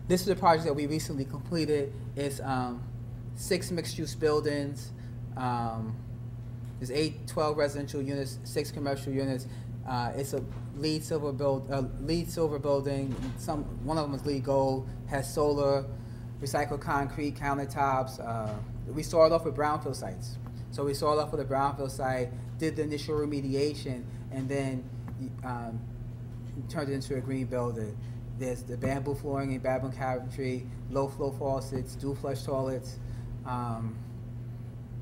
This is a project that we recently completed. It's 6 mixed-use buildings. There's 12 residential units, 6 commercial units. It's a LEED silver building. One of them is LEED gold. Has solar, recycled concrete countertops. We started off with brownfield sites. So we started off with a brownfield site, did the initial remediation, and then turned it into a green building. There's the bamboo flooring and bamboo cabinetry, low flow faucets, dual flush toilets,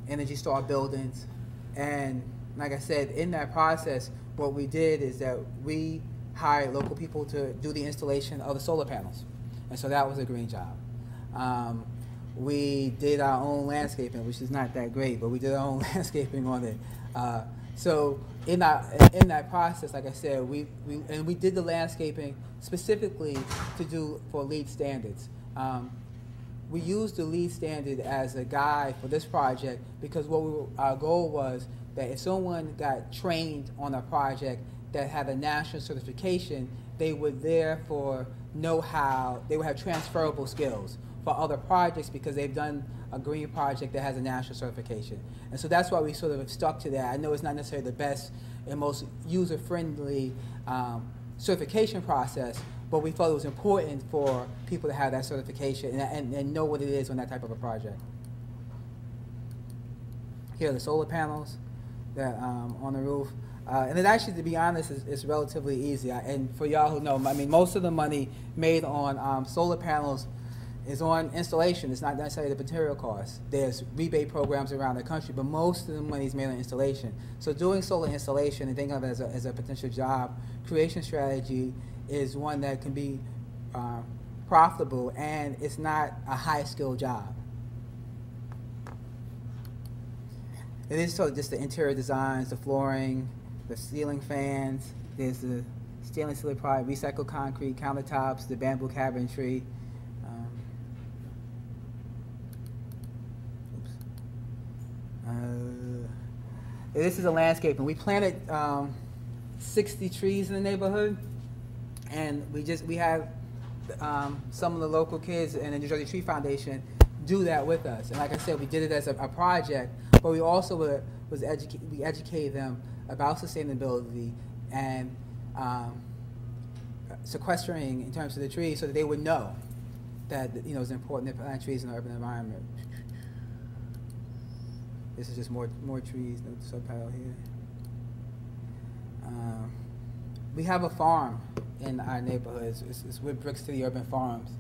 Energy Star buildings. And like I said, in that process, what we did is that we hired local people to do the installation of the solar panels. And so that was a green job. We did our own landscaping, which is not that great, but we did our own landscaping on it. So in that process, like I said, we did the landscaping specifically to do for LEED standards. We used the LEED standard as a guide for this project because our goal was that if someone got trained on a project that had a national certification, they would therefore know how, they would have transferable skills for other projects because they've done a green project that has a national certification. And so that's why we sort of stuck to that. I know it's not necessarily the best and most user-friendly certification process, but we felt it was important for people to have that certification and know what it is on that type of a project. Here are the solar panels that on the roof. And it actually, to be honest, is relatively easy. And for y'all who know, I mean, most of the money made on solar panels is on installation. It's not necessarily the material cost. There's rebate programs around the country, but most of the money is made on installation. So doing solar installation and thinking of it as a potential job creation strategy is one that can be profitable, and it's not a high-skill job. It is sort of just the interior designs, the flooring, the ceiling fans. There's the stainless steel product, recycled concrete countertops, the bamboo cabinetry. This is a landscape, and we planted 60 trees in the neighborhood, and we have some of the local kids and the New Jersey Tree Foundation do that with us. And like I said, we did it as a project, but we also we educated them about sustainability and sequestering in terms of the trees, so that they would know that it's important to plant trees in the urban environment. This is just more trees, no subtitle here. We have a farm in our neighborhoods. It's with Brick City Urban Farms.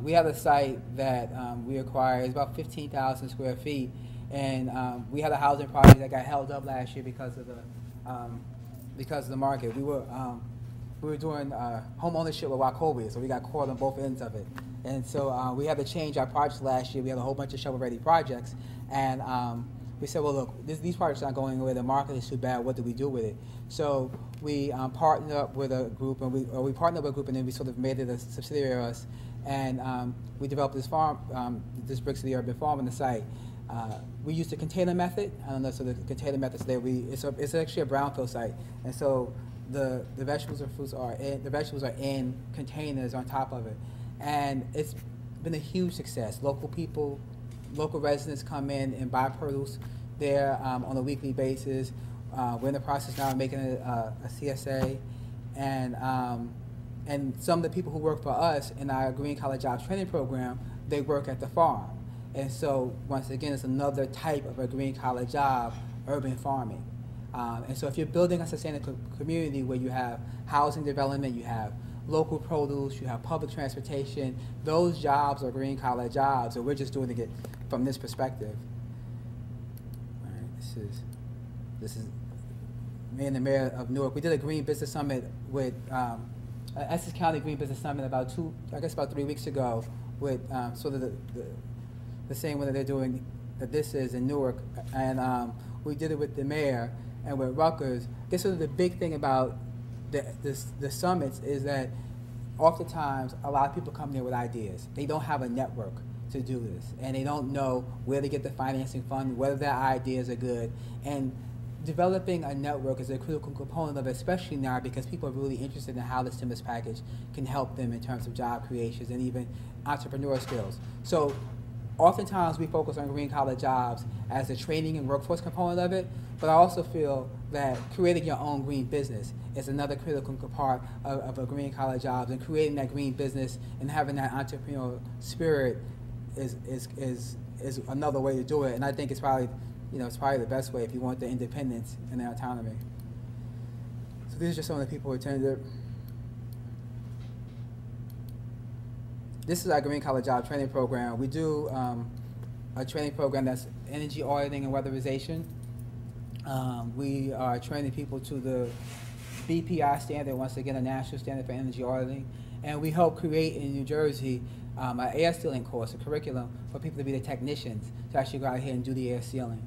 We have a site that we acquired. It's about 15,000 square feet, and we had a housing project that got held up last year because of the market. We were doing home ownership with Wachovia, so we got caught on both ends of it. And so we had to change our projects last year. We had a whole bunch of shovel-ready projects, and we said, well, look, these projects aren't going anywhere. The market is too bad. What do we do with it? So we partnered up with a group, and we partnered with a group, and then we sort of made it a subsidiary of us, and we developed this farm, this Brick City Urban Farm on the site. We used the container method. I don't know, so the container method there. It's actually a brownfield site, and so the vegetables and fruits are in containers on top of it. And it's been a huge success. Local residents come in and buy produce there on a weekly basis. We're in the process now of making it a CSA. And some of the people who work for us in our Green Collar Jobs Training Program, they work at the farm. And so, once again, it's another type of a green collar job, urban farming. And so if you're building a sustainable community where you have housing development, you have local produce, you have public transportation, those jobs are green collar jobs, and we're just doing it from this perspective. All right, this is me and the mayor of Newark. We did a Green Business Summit with Essex County Green Business Summit about 3 weeks ago with sort of the same one that they're doing, that this is in Newark, and we did it with the mayor and with Rutgers. I guess sort of the big thing about the summits is that oftentimes a lot of people come there with ideas. They don't have a network to do this, and they don't know where to get the financing fund, whether their ideas are good. And developing a network is a critical component of it, especially now because people are really interested in how the stimulus package can help them in terms of job creations and even entrepreneur skills. So oftentimes we focus on green collar jobs as the training and workforce component of it, but I also feel that creating your own green business is another critical part of a green collar jobs, and creating that green business and having that entrepreneurial spirit is another way to do it. And I think it's probably, it's probably the best way if you want the independence and the autonomy. So these are just some of the people who attended. This is our green collar job training program. We do a training program that's energy auditing and weatherization. We are training people to the BPI standard, once again a national standard for energy auditing, and we help create in New Jersey an air sealing course, a curriculum for people to be the technicians to actually go out here and do the air sealing.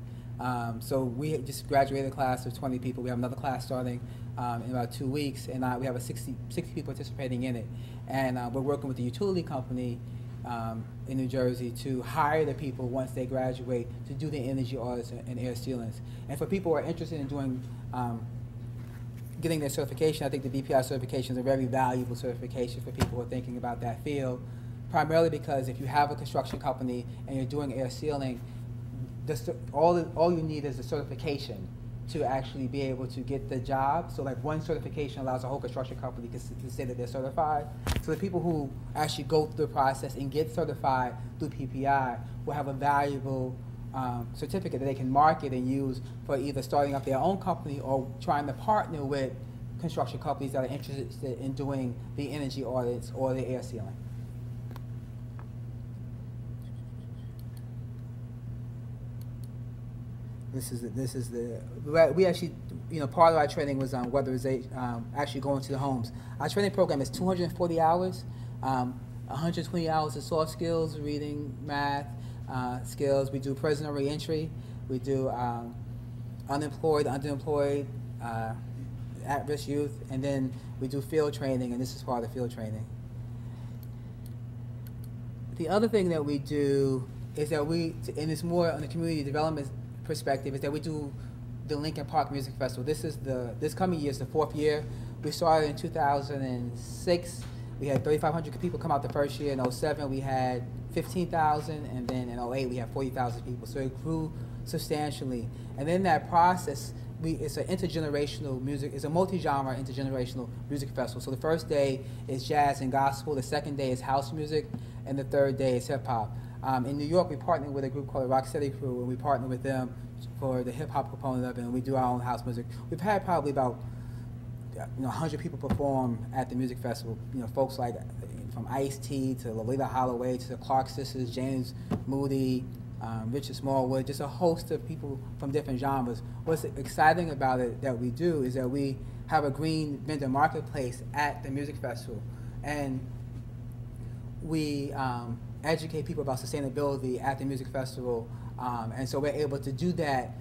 So we just graduated a class of 20 people. We have another class starting in about 2 weeks, and we have 60 people participating in it. And we're working with the utility company in New Jersey to hire the people once they graduate to do the energy audits and air sealings. And for people who are interested in doing getting their certification, I think the BPI certification is a very valuable certification for people who are thinking about that field, primarily because if you have a construction company and you're doing air sealing, all you need is a certification to actually be able to get the job. So like one certification allows a whole construction company to say that they're certified. So the people who actually go through the process and get certified through PPI will have a valuable certificate that they can market and use for either starting up their own company or trying to partner with construction companies that are interested in doing the energy audits or the air sealing. We actually, part of our training was on weatherization, actually going to the homes. Our training program is 240 hours, 120 hours of soft skills, reading, math skills. We do prisoner reentry. We do unemployed, underemployed, at-risk youth, and then we do field training, and this is part of the field training. The other thing that we do is that and it's more on the community development perspective, is that we do the Lincoln Park Music Festival. This coming year is the 4th year. We started in 2006. We had 3,500 people come out the first year. In 07 we had 15,000, and then in 08 we had 40,000 people. So it grew substantially. And in that process, it's an intergenerational music, it's a multi-genre intergenerational music festival. So the first day is jazz and gospel, the second day is house music, and the third day is hip hop. In New York, we partnered with a group called the Rocksteady Crew, and we partnered with them for the hip-hop component of it, and we do our own house music. We've had probably about 100 people perform at the music festival. Folks like from Ice-T to Lolita Holloway to the Clark Sisters, James Moody, Richard Smallwood, just a host of people from different genres. What's exciting about it that we do is that we have a green vendor marketplace at the music festival, and we educate people about sustainability at the music festival, and so we're able to do that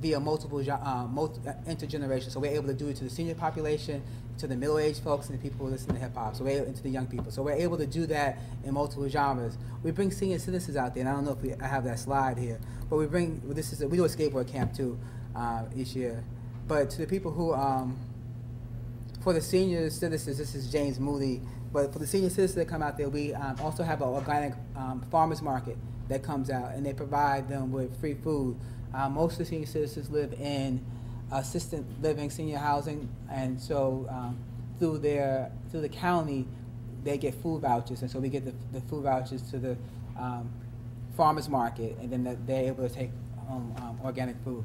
via multiple intergenerations. So we're able to do it to the senior population, to the middle-aged folks, and the people who listen to hip-hop, so we're into the young people. So we're able to do that in multiple genres. We bring senior citizens out there, and I don't know if I have that slide here, but we do a skateboard camp too each year. But to the people who, for the senior citizens, this is James Moody. But for the senior citizens that come out there, we also have an organic farmers market that comes out, and they provide them with free food. Most of the senior citizens live in assisted living, senior housing, and so through the county, they get food vouchers, and so we get the food vouchers to the farmers market, and then they're able to take home organic food.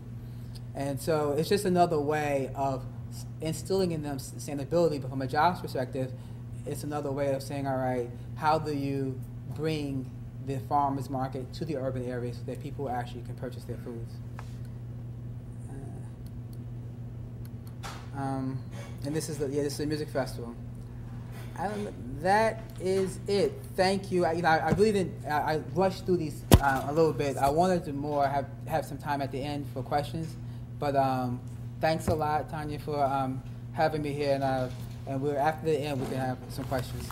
And so it's just another way of instilling in them sustainability, but from a jobs perspective, it's another way of saying, all right, how do you bring the farmers market to the urban areas so that people actually can purchase their foods? And this is the music festival. That is it. Thank you. I really didn't. I rushed through these a little bit. I wanted to more have some time at the end for questions, but thanks a lot, Tanya, for having me here. And we're after the end, we can have some questions.